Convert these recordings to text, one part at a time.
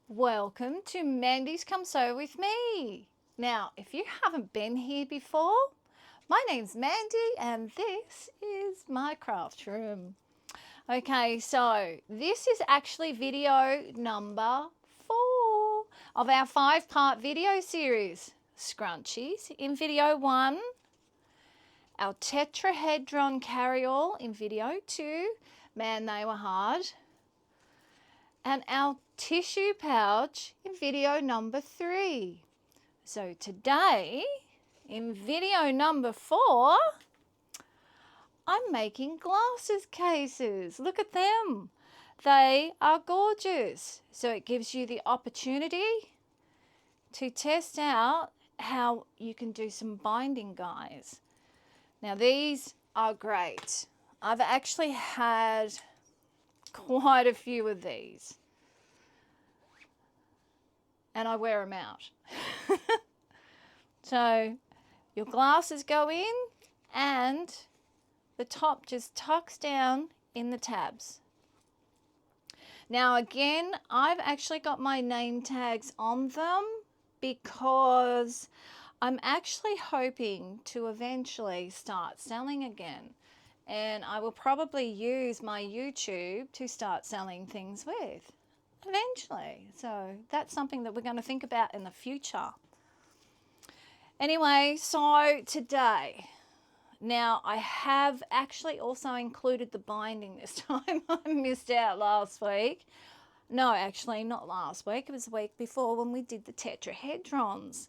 Welcome to Mandy's Come Sew with me. Now, if you haven't been here before, my name's Mandy and this is my craft room. Okay, so this is actually video number 4 of our 5-part video series. Scrunchies in video 1, our tetrahedron carry-all in video 2, man they were hard, and our tissue pouch in video number 3. So today, in video number 4, I'm making glasses cases. Look at them. They are gorgeous. So it gives you the opportunity to test out how you can do some binding, guys. Now these are great. I've actually had quite a few of these. And I wear them out. So your glasses go in and the top just tucks down in the tabs. Now again, I've actually got my name tags on them because I'm actually hoping to eventually start selling again. And I will probably use my YouTube to start selling things with eventually. So that's something that we're going to think about in the future. Anyway, so today, now I have actually also included the binding this time. I missed out last week. No, actually not last week. It was the week before when we did the tetrahedrons.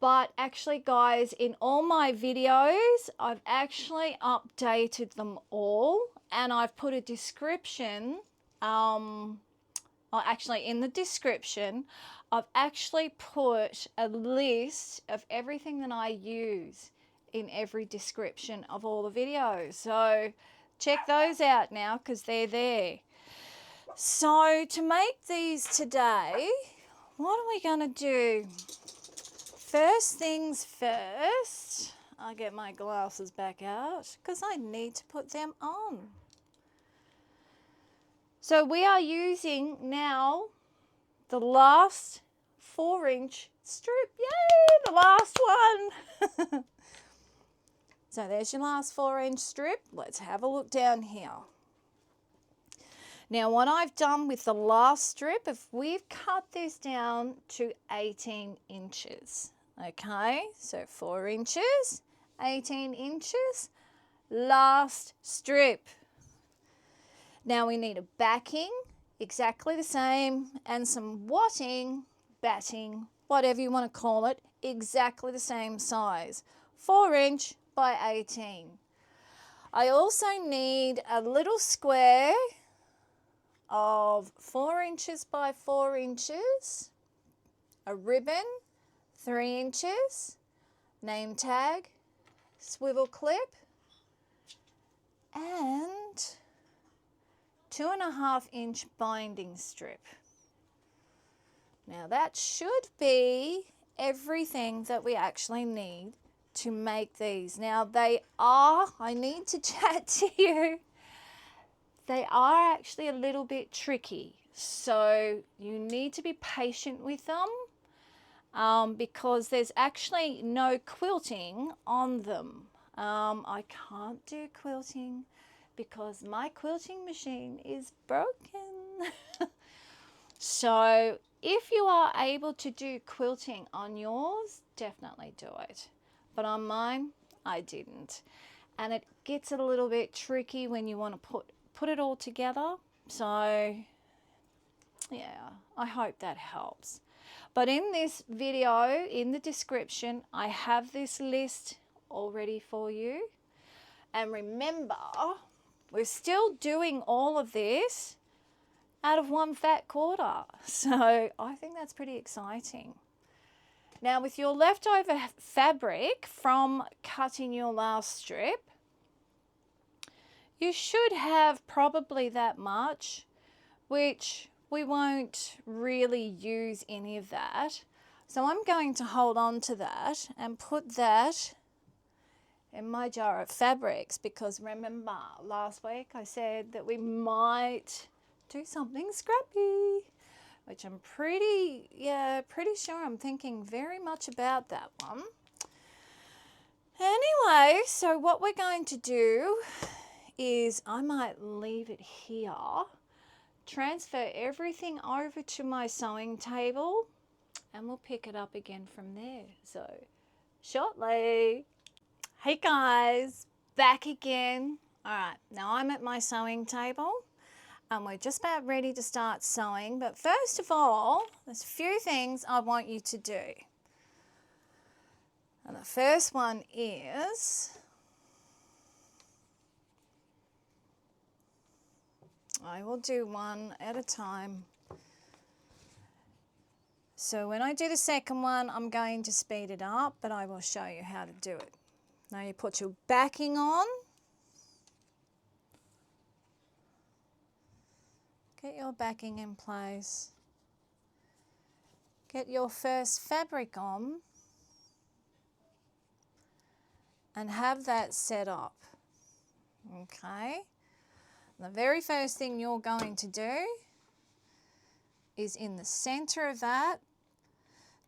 But actually, guys, in all my videos, I've actually updated them all. And I've put a description, actually in the description, I've actually put a list of everything that I use in every description of all the videos. So check those out now because they're there. So to make these today, what are we going to do? First things first, I'll get my glasses back out because I need to put them on. So we are using now the last 4-inch strip. Yay, the last one. So there's your last 4-inch strip. Let's have a look down here. Now what I've done with the last strip, if we've cut this down to 18 inches. Okay, so 4 inches, 18 inches, last strip. Now we need a backing, exactly the same, and some watting, batting, whatever you want to call it, exactly the same size, 4 inch by 18. I also need a little square of 4 inches by 4 inches, a ribbon, 3 inches, name tag, swivel clip, and 2.5-inch binding strip. Now that should be everything that we actually need to make these. Now they are, I need to chat to you, they are actually a little bit tricky. So you need to be patient with them because there's actually no quilting on them. I can't do quilting because my quilting machine is broken. So if you are able to do quilting on yours, definitely do it. But on mine, I didn't. And it gets a little bit tricky when you want to put it all together. So yeah, I hope that helps. But in this video, in the description, I have this list already for you. And remember, we're still doing all of this out of 1 fat quarter. So I think that's pretty exciting. Now with your leftover fabric from cutting your last strip, you should have probably that much, which we won't really use any of that. So I'm going to hold on to that and put that in my jar of fabrics because remember last week I said that we might do something scrappy. which I'm pretty sure I'm thinking very much about that one. Anyway, so what we're going to do is I might leave it here, transfer everything over to my sewing table, and we'll pick it up again from there. So shortly. Hey guys, back again. All right, now I'm at my sewing table and we're just about ready to start sewing. But first of all, there's a few things I want you to do. And the first one is, I will do one at a time. So when I do the second one, I'm going to speed it up, but I will show you how to do it. Now you put your backing on. Get your backing in place. Get your first fabric on and have that set up. Okay. The very first thing you're going to do is in the center of that,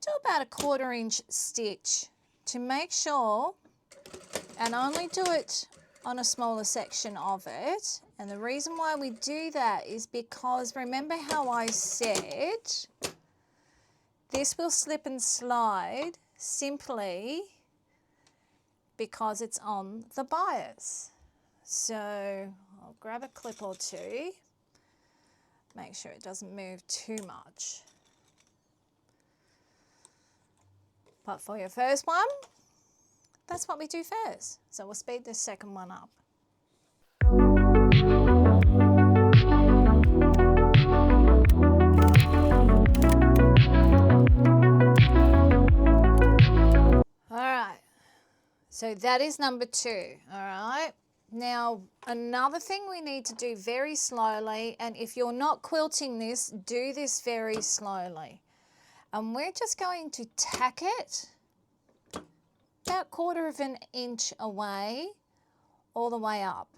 do about a 1/4 inch stitch to make sure, and only do it on a smaller section of it. And the reason why we do that is because remember how I said this will slip and slide simply because it's on the bias. So I'll grab a clip or two, make sure it doesn't move too much. But for your first one, that's what we do first. So we'll speed this second one up. All right, so that is number 2, all right? Now, another thing we need to do very slowly, and if you're not quilting this, do this very slowly. And we're just going to tack it about 1/4 inch away, all the way up.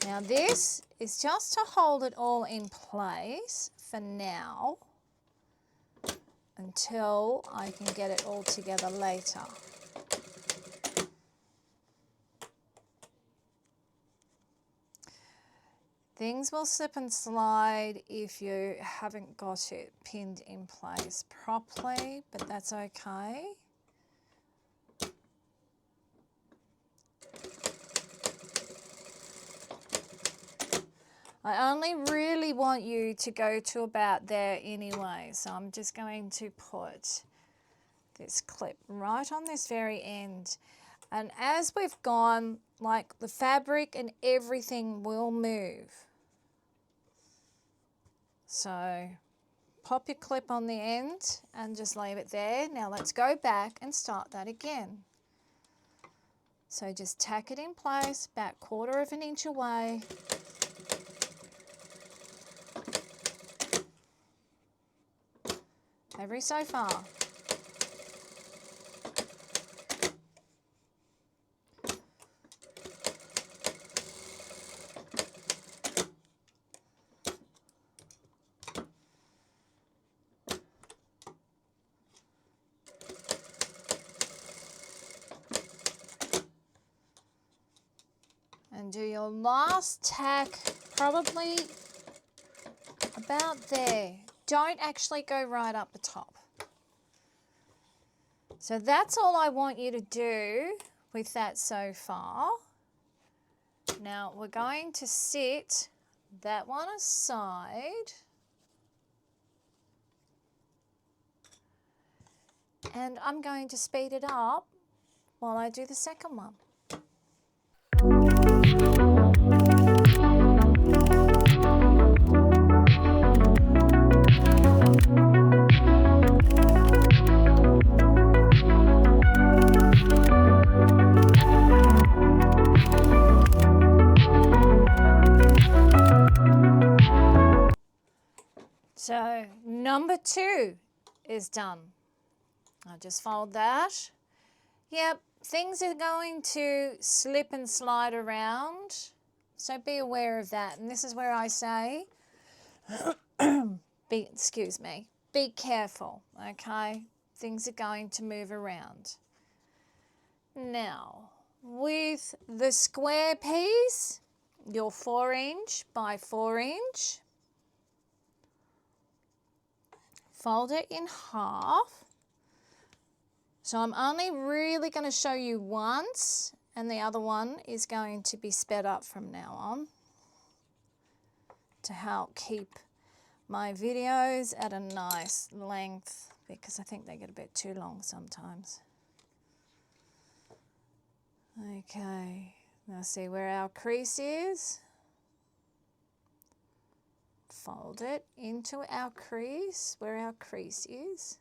Now this is just to hold it all in place for now, until I can get it all together later. Things will slip and slide if you haven't got it pinned in place properly, but that's okay. I only really want you to go to about there anyway, so I'm just going to put this clip right on this very end. And as we've gone, like the fabric and everything will move. So pop your clip on the end and just leave it there. Now let's go back and start that again. So just tack it in place, about 1/4 inch away. Every so far. And do your last tack probably about there. Don't actually go right up the top. So that's all I want you to do with that so far. Now we're going to sit that one aside. And I'm going to speed it up while I do the second one. 2 is done. I'll just fold that. Yep, things are going to slip and slide around, so be aware of that. And this is where I say, be careful, okay? Things are going to move around. Now, with the square piece, your 4" by 4", fold it in half. So I'm only really going to show you once, and the other one is going to be sped up from now on to help keep my videos at a nice length, because I think they get a bit too long sometimes. Okay, now see where our crease is? Fold it into our crease, where our crease is.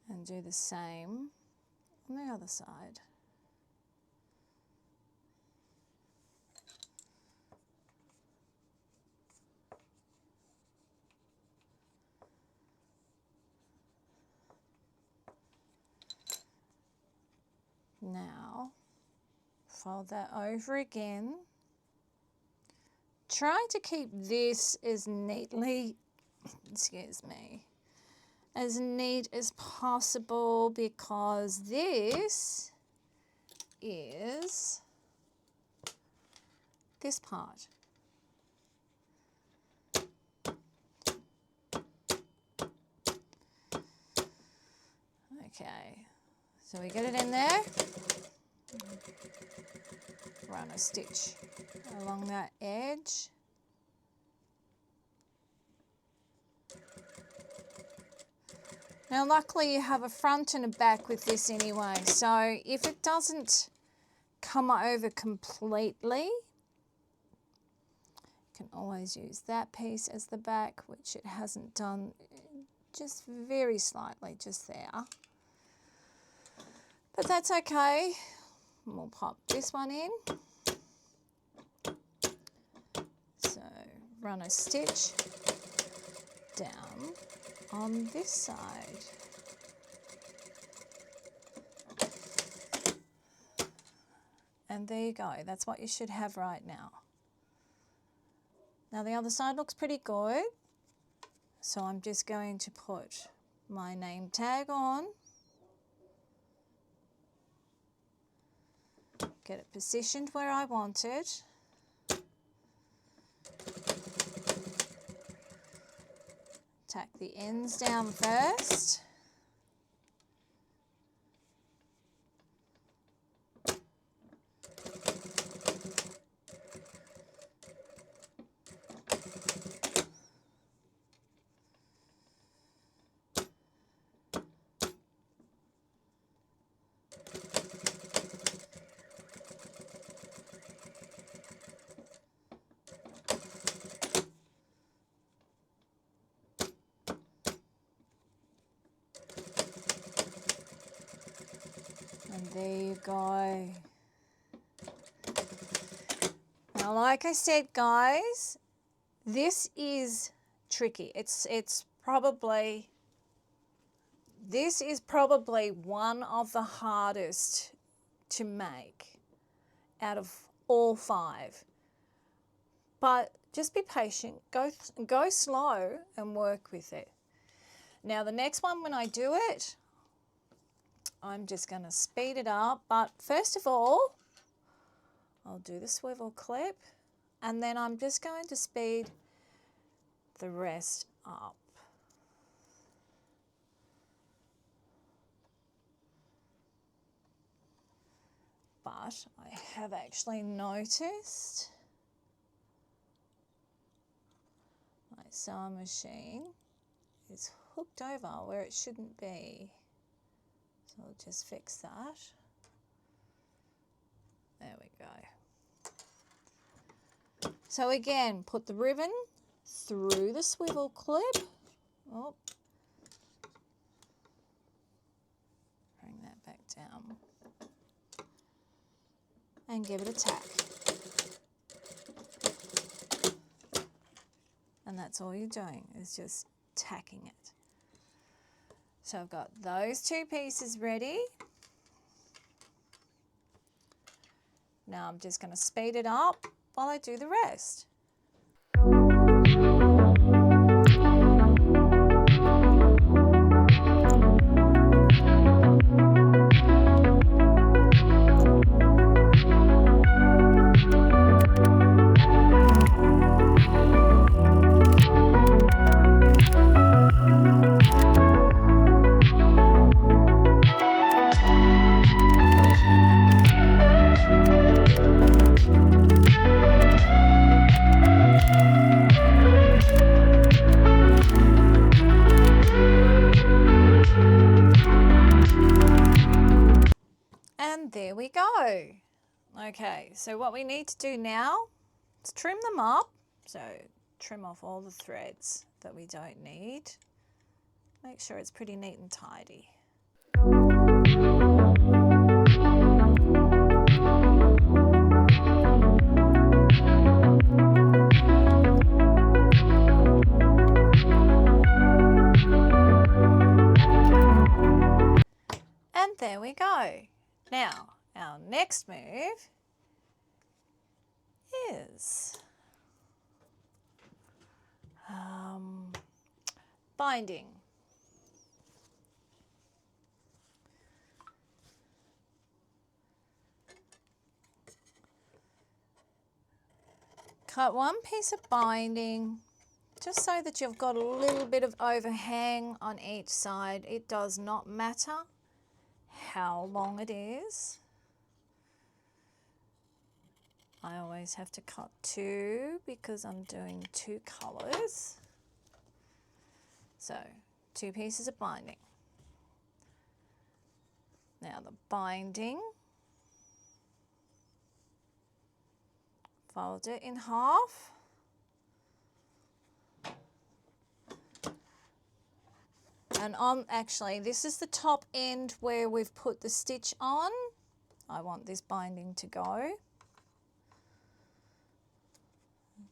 And do the same on the other side. Now, fold that over again. Try to keep this as neatly, as neat as possible, because this is this part. Okay, so we get it in there. Run a stitch along that edge. Now luckily you have a front and a back with this anyway, so if it doesn't come over completely, you can always use that piece as the back, which it hasn't done, just very slightly just there. But that's okay. We'll pop this one in. So run a stitch down on this side. And there you go. That's what you should have right now. Now the other side looks pretty good. So I'm just going to put my name tag on. Get it positioned where I want it. Tack the ends down first. And there you go. Now, like I said, guys, this is tricky. This is probably one of the hardest to make out of all 5. But just be patient, go slow and work with it. Now the next one, when I do it, I'm just going to speed it up. But first of all, I'll do the swivel clip, and then I'm just going to speed the rest up. But I have actually noticed my sewing machine is hooked over where it shouldn't be. So I'll just fix that. There we go. So again, put the ribbon through the swivel clip. Oh. Bring that back down. and give it a tack. And that's all you're doing, is just tacking it. So I've got those two pieces ready. Now I'm just going to speed it up while I do the rest. And there we go. Okay, so what we need to do now is trim them up. So trim off all the threads that we don't need. Make sure it's pretty neat and tidy. And there we go. Now, our next move is binding. Cut one piece of binding just so that you've got a little bit of overhang on each side. It does not matter how long it is. I always have to cut two because I'm doing two colours. So, two pieces of binding. Now the binding, fold it in half. And actually, this is the top end where we've put the stitch on. I want this binding to go.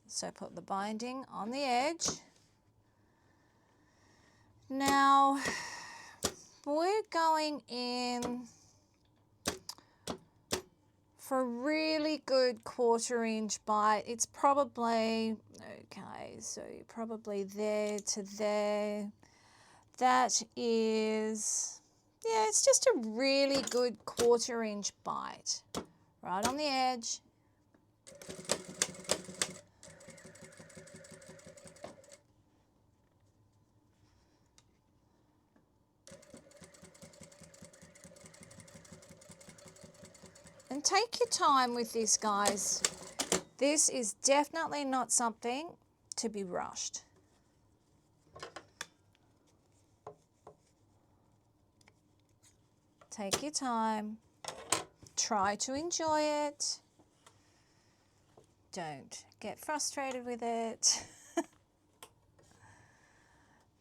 So put the binding on the edge. Now, we're going in for a really good 1/4 inch bite. It's probably, okay, so probably there to there. That is, yeah, it's just a really good 1/4 inch bite. Right on the edge. And take your time with this, guys. This is definitely not something to be rushed. Take your time. Try to enjoy it. Don't get frustrated with it.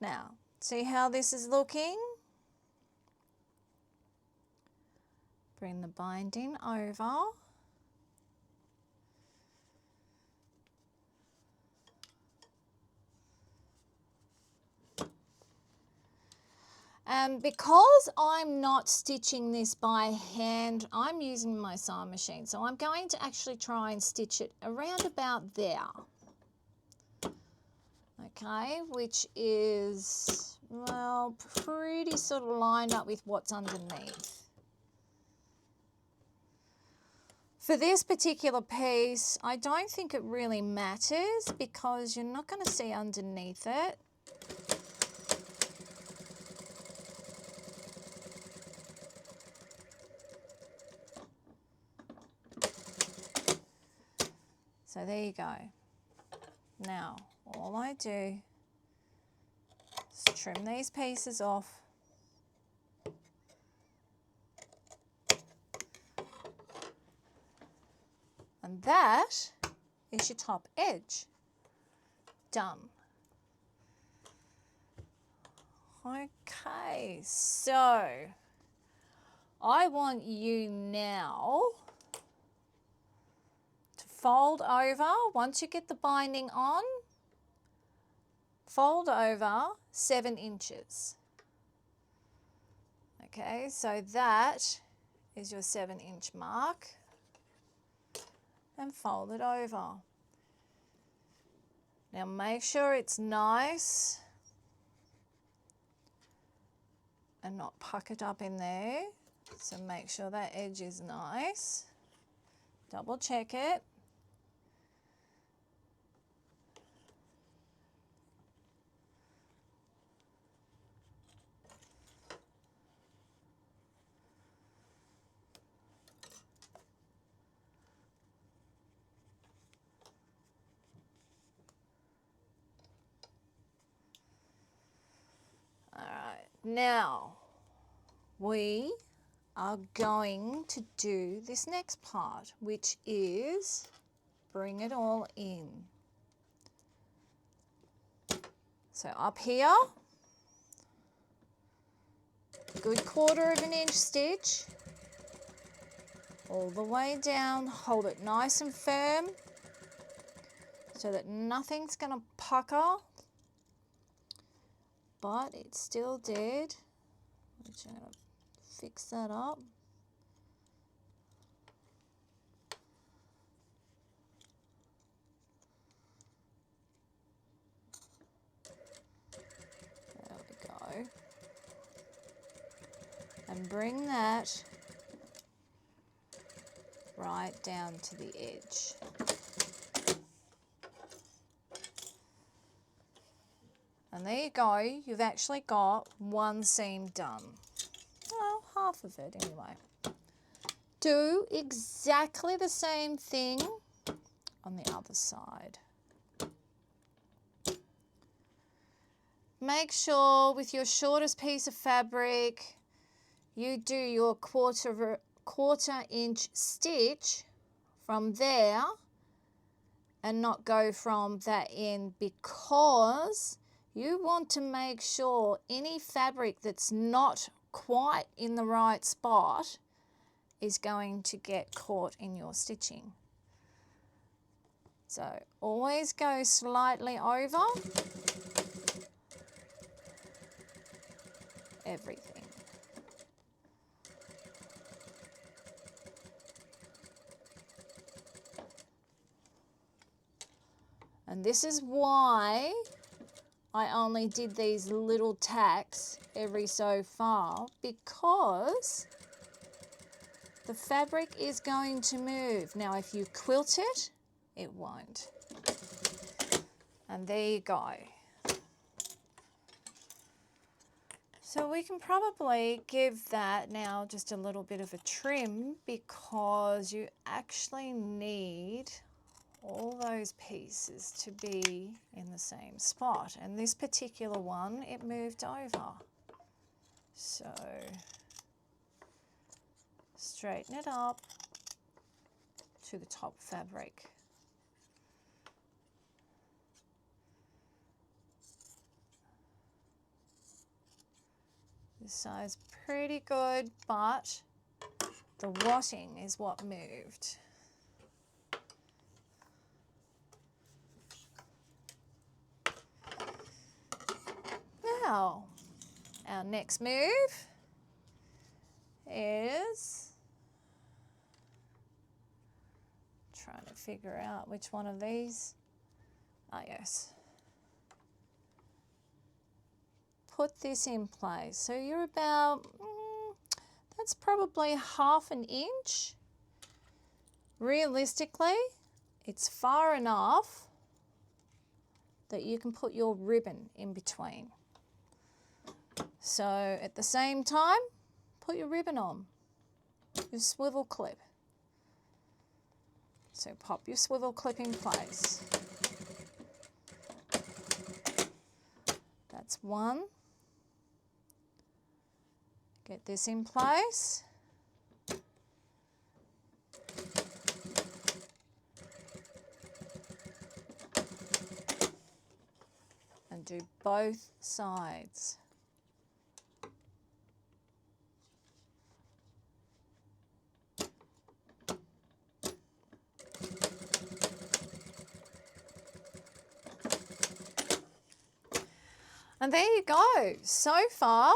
Now, see how this is looking? Bring the binding over. And because I'm not stitching this by hand, I'm using my sewing machine. So I'm going to actually try and stitch it around about there. Okay, which is, well, pretty sort of lined up with what's underneath. For this particular piece, I don't think it really matters because you're not going to see underneath it. So there you go. Now, all I do is trim these pieces off. And that is your top edge. Done. Okay, so I want you now fold over, once you get the binding on, fold over 7 inches. Okay, so that is your 7-inch mark, and fold it over. Now make sure it's nice and not puckered up in there. So make sure that edge is nice. Double check it. All right, now we are going to do this next part, which is bring it all in. So up here, good 1/4 of an inch stitch, all the way down, hold it nice and firm so that nothing's going to pucker, but it's still dead, which I'm going to fix that up. There we go. And bring that right down to the edge. And there you go, you've actually got one seam done. Well, half of it anyway. Do exactly the same thing on the other side. Make sure with your shortest piece of fabric, you do your quarter inch stitch from there and not go from that end, because you want to make sure any fabric that's not quite in the right spot is going to get caught in your stitching. So always go slightly over everything. And this is why I only did these little tacks every so far, because the fabric is going to move. Now if you quilt it, it won't. And there you go. So we can probably give that now just a little bit of a trim, because you actually need all those pieces to be in the same spot. And this particular one, it moved over. So straighten it up to the top fabric. This side's pretty good, but the watting is what moved. Now, our next move is trying to figure out which one of these. Ah, yes. Put this in place. So you're about, that's probably 1/2 an inch. Realistically, it's far enough that you can put your ribbon in between. So at the same time, put your ribbon on, your swivel clip. So pop your swivel clip in place. That's one. Get this in place. And do both sides. And there you go. So far,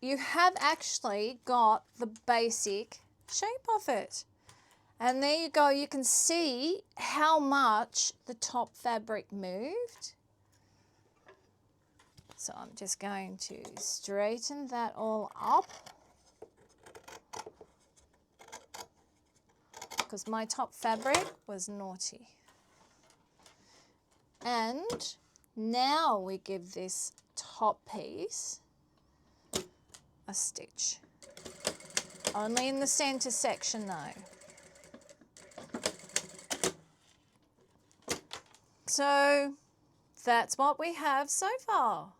you have actually got the basic shape of it. And there you go. You can see how much the top fabric moved. So I'm just going to straighten that all up, because my top fabric was naughty. And now we give this top piece a stitch. Only in the center section though. So that's what we have so far.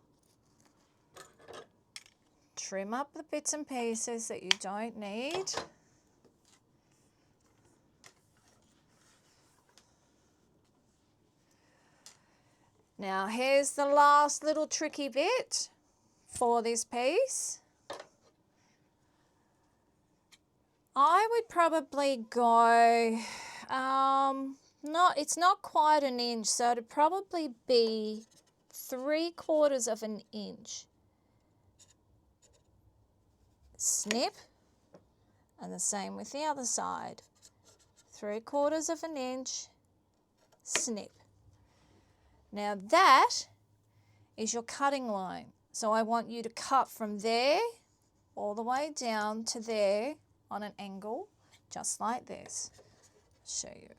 Trim up the bits and pieces that you don't need. Now here's the last little tricky bit for this piece. I would probably go, it's not quite an inch, so it'd probably be 3/4 of an inch. Snip, and the same with the other side. 3/4 of an inch, snip. Now that is your cutting line. So I want you to cut from there all the way down to there on an angle, just like this. I'll show you.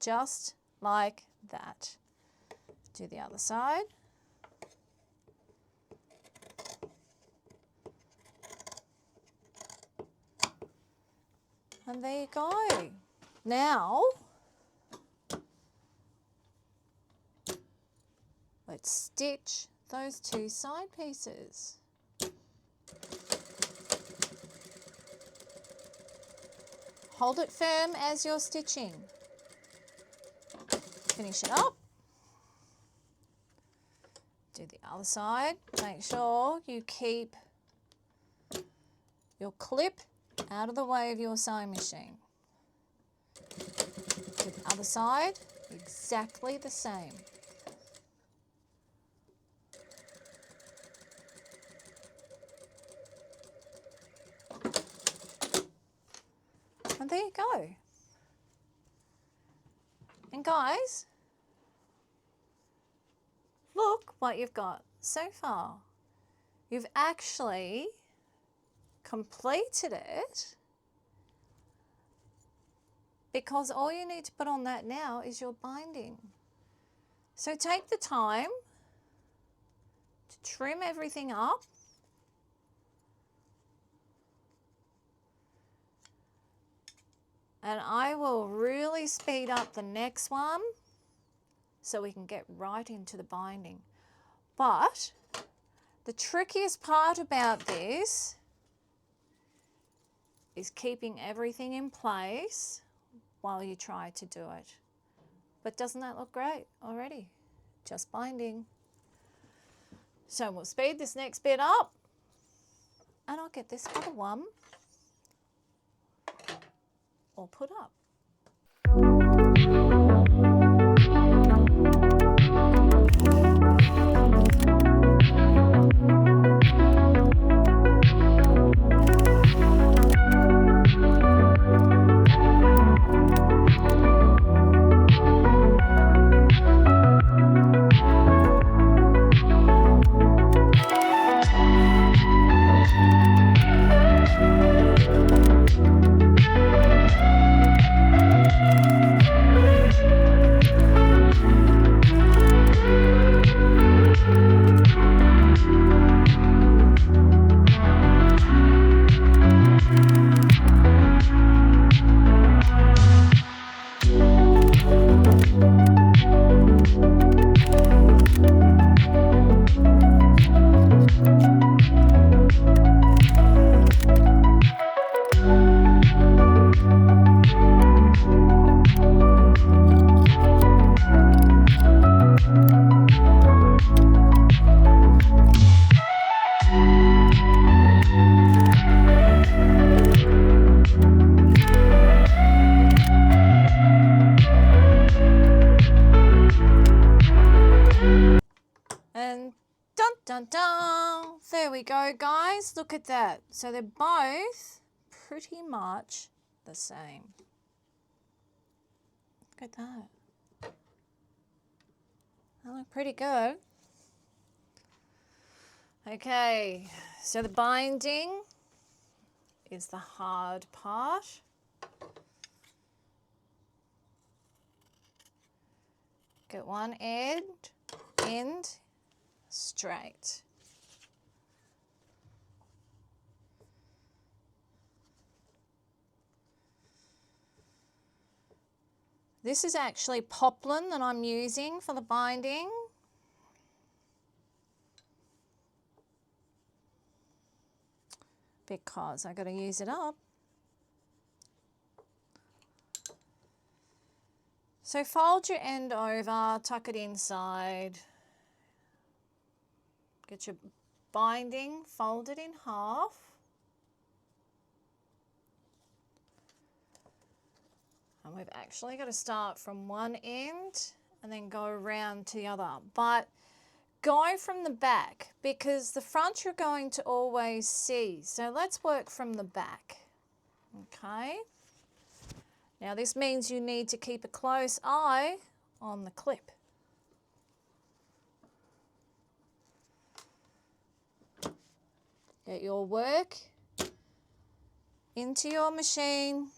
Just like that. Do the other side. And there you go. Now, let's stitch those two side pieces. Hold it firm as you're stitching. Finish it up. Do the other side. Make sure you keep your clip out of the way of your sewing machine. Do the other side, exactly the same. And there you go. And guys, look what you've got so far. You've actually completed it, because all you need to put on that now is your binding. So take the time to trim everything up. And I will really speed up the next one so we can get right into the binding. But the trickiest part about this is keeping everything in place while you try to do it. But doesn't that look great already? Just binding. So we'll speed this next bit up, and I'll get this other one all put up. There we go, guys. Look at that. So they're both pretty much the same. Look at that. They look pretty good. Okay, so the binding is the hard part. Get one end straight. This is actually poplin that I'm using for the binding. Because I got to use it up. So fold your end over, tuck it inside. Get your binding folded in half. And we've actually got to start from one end and then go around to the other. But go from the back because the front you're going to always see. So let's work from the back. Okay. Now this means you need to keep a close eye on the clip. Get your work into your machine.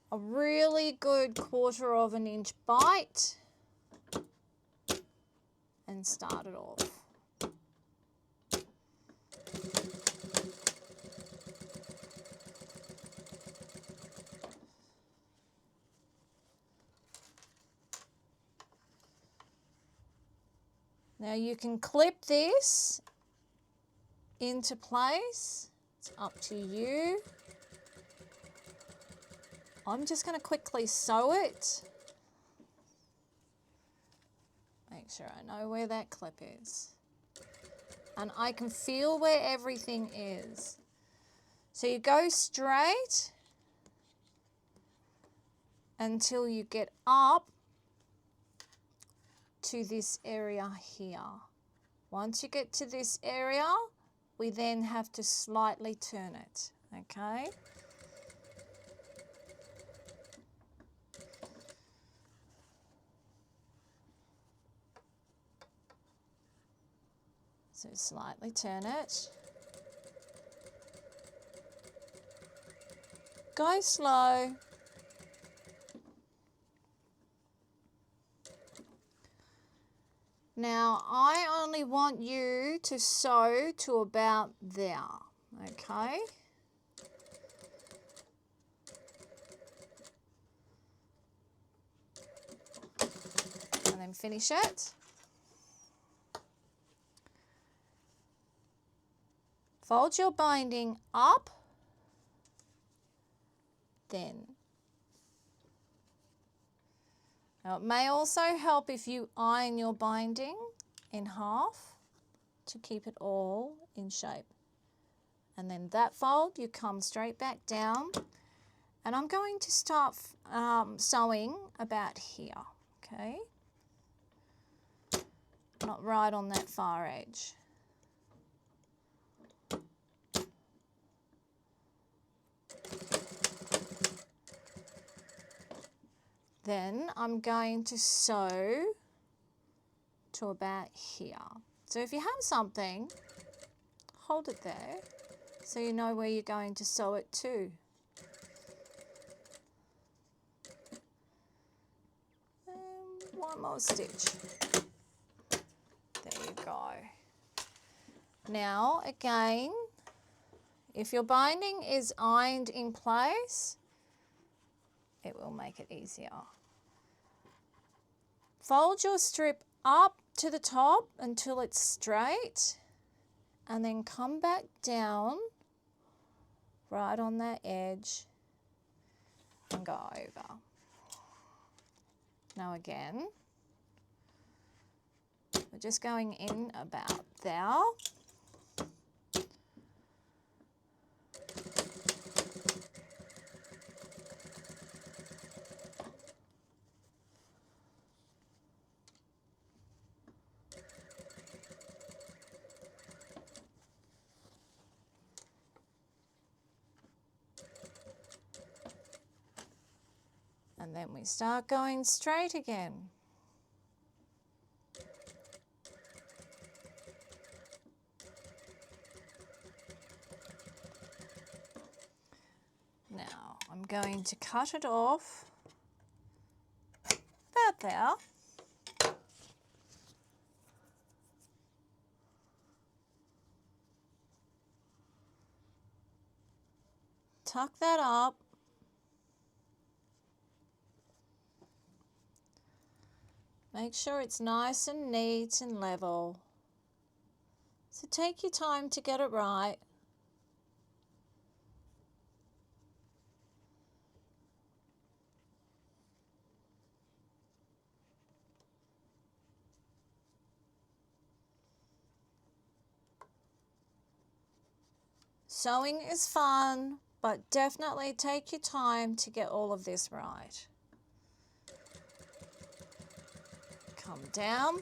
A really good 1/4 of an inch bite and start it off. Now you can clip this into place. It's up to you. I'm just going to quickly sew it. Make sure I know where that clip is. And I can feel where everything is. So you go straight until you get up to this area here. Once you get to this area, we then have to slightly turn it, okay? So slightly turn it. Go slow. Now, I only want you to sew to about there, okay? And then finish it. Fold your binding up, then. Now, it may also help if you iron your binding in half to keep it all in shape. And then that fold, you come straight back down. And I'm going to start sewing about here, okay? Not right on that far edge. Then I'm going to sew to about here. So if you have something, hold it there so you know where you're going to sew it to. And one more stitch. There you go. Now again, if your binding is ironed in place, it will make it easier. Fold your strip up to the top until it's straight and then come back down right on that edge and go over. Now again, we're just going in about there. And then we start going straight again. Now I'm going to cut it off about there. Tuck that up. Make sure it's nice and neat and level. So take your time to get it right. Sewing is fun, but definitely take your time to get all of this right. Come down.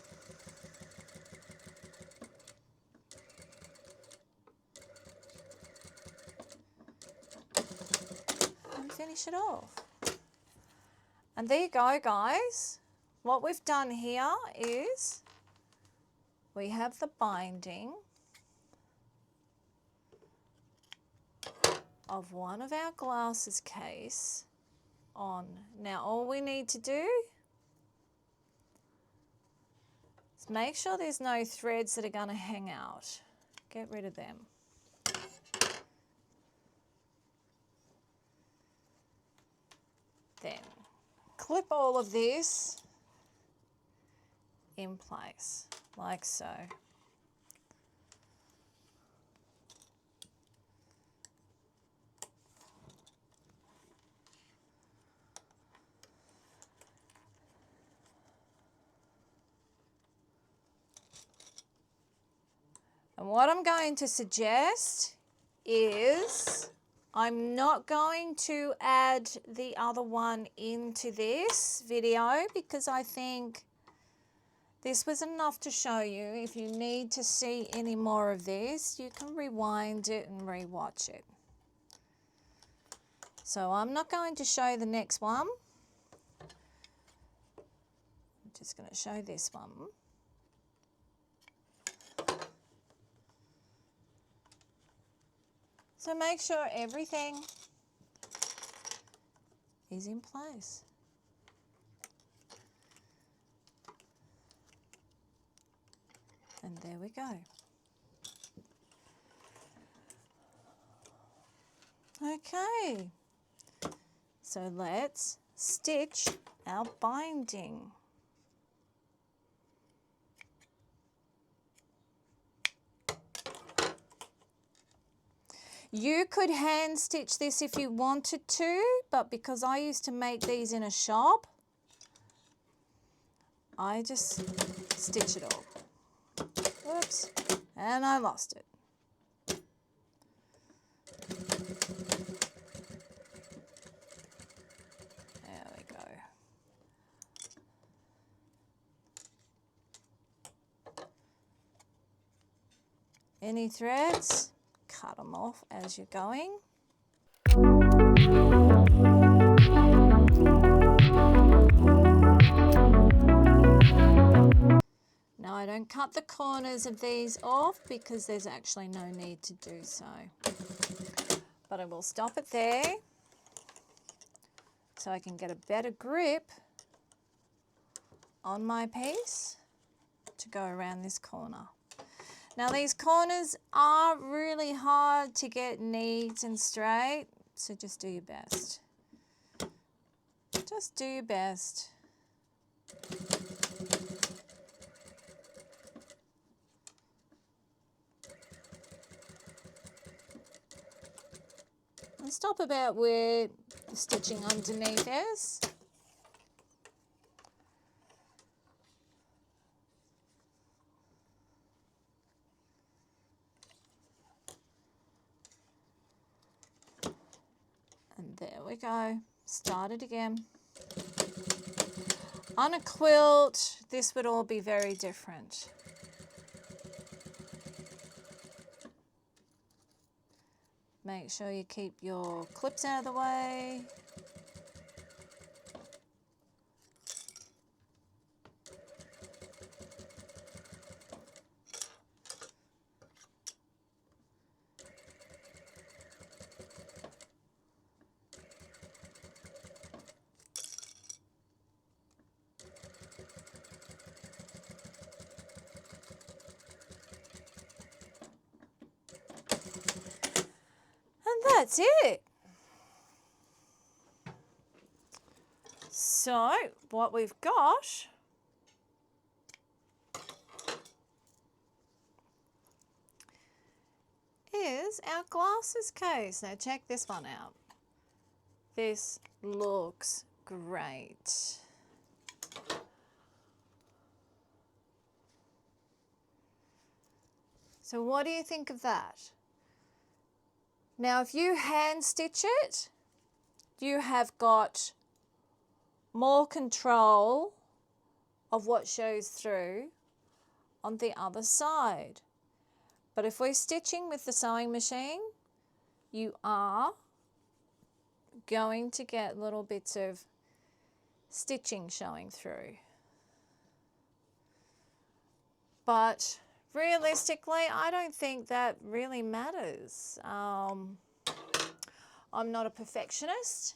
And finish it off. And there you go, guys. What we've done here is we have the binding of one of our glasses case on. Now all we need to do is make sure there's no threads that are going to hang out. Get rid of them. Then clip all of this in place like so. And what I'm going to suggest is I'm not going to add the other one into this video because I think this was enough to show you. If you need to see any more of this, you can rewind it and rewatch it. So I'm not going to show the next one. I'm just going to show this one. So make sure everything is in place. And there we go. Okay, so let's stitch our binding. You could hand stitch this if you wanted to, but because I used to make these in a shop, I just stitch it all. Oops, and I lost it. There we go. Any threads? Cut them off as you're going. Now I don't cut the corners of these off because there's actually no need to do so. But I will stop it there so I can get a better grip on my piece to go around this corner. Now these corners are really hard to get neat and straight, so just do your best. Just do your best. And stop about where the stitching underneath is. And there we go. Start it again. On a quilt, this would all be very different. Make sure you keep your clips out of the way. that's it. So what we've got is our glasses case. Now check this one out. This looks great. So what do you think of that? Now if you hand stitch it, you have got more control of what shows through on the other side. But if we're stitching with the sewing machine, you are going to get little bits of stitching showing through. But realistically, I don't think that really matters. I'm not a perfectionist,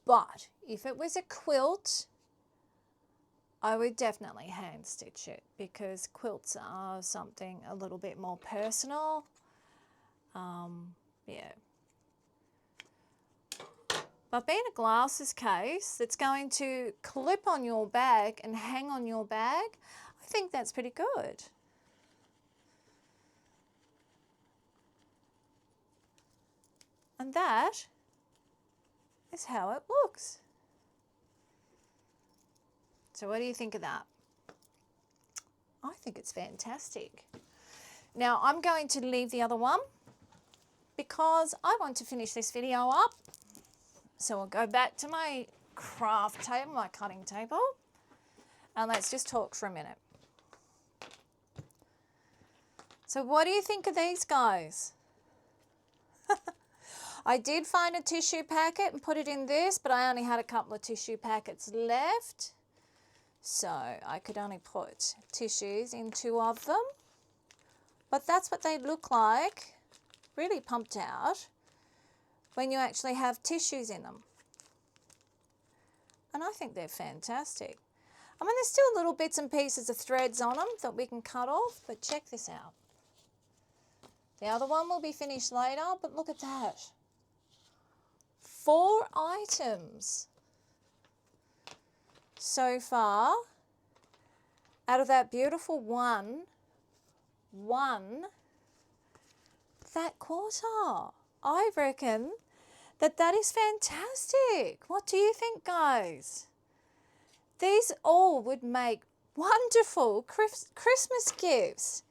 but if it was a quilt, I would definitely hand stitch it because quilts are something a little bit more personal. Yeah. But being a glasses case that's going to clip on your bag and hang on your bag, I think that's pretty good. And that is how it looks. So what do you think of that? I think it's fantastic. Now I'm going to leave the other one because I want to finish this video up. So I'll go back to my craft table, my cutting table, and let's just talk for a minute. So what do you think of these guys? I did find a tissue packet and put it in this, but I only had a couple of tissue packets left. So I could only put tissues in 2 of them. But that's what they look like, really pumped out, when you actually have tissues in them. And I think they're fantastic. I mean, there's still little bits and pieces of threads on them that we can cut off, but check this out. The other one will be finished later, but look at that. 4 items so far out of that beautiful one that quarter. I reckon that is fantastic. What do you think, guys? These all would make wonderful Christmas gifts.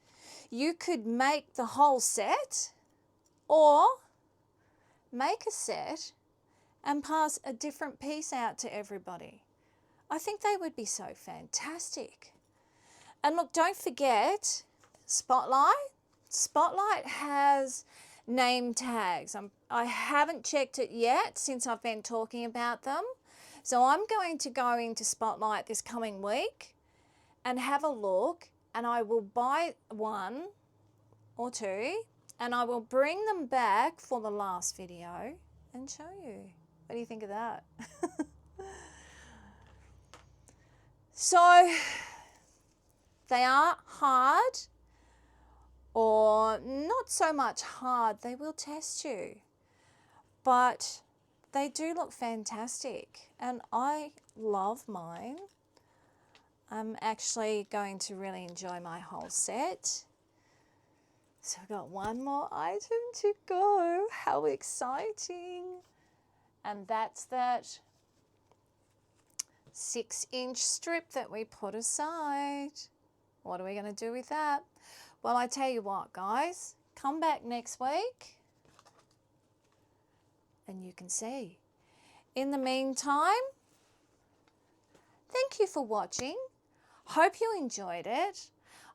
You could make the whole set or make a set and pass a different piece out to everybody. I think they would be so fantastic. And look, don't forget Spotlight. Spotlight has name tags. I haven't checked it yet since I've been talking about them. So I'm going to go into Spotlight this coming week and have a look, and I will buy 1 or 2 and I will bring them back for the last video and show you. What do you think of that? So they are hard, or not so much hard. They will test you, but they do look fantastic and I love mine. I'm actually going to really enjoy my whole set. So I've got 1 more item to go. How exciting. And that's that 6-inch strip that we put aside. What are we going to do with that? Well, I tell you what, guys, come back next week and you can see. In the meantime, thank you for watching. Hope you enjoyed it.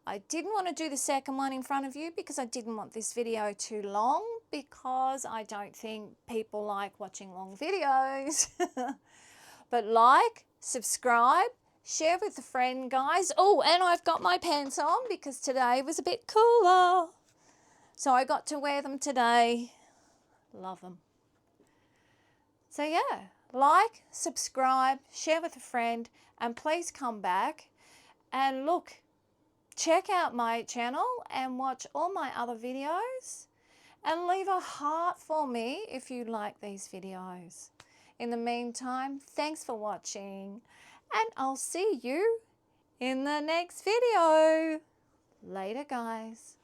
I didn't want to do the second one in front of you because I didn't want this video too long, because I don't think people like watching long videos. But like, subscribe, share with a friend, guys. Oh, and I've got my pants on because today was a bit cooler. So I got to wear them today. Love them. So yeah, like, subscribe, share with a friend, and please come back and look, check out my channel and watch all my other videos. and leave a heart for me if you like these videos. In the meantime, thanks for watching, and I'll see you in the next video. Later, guys.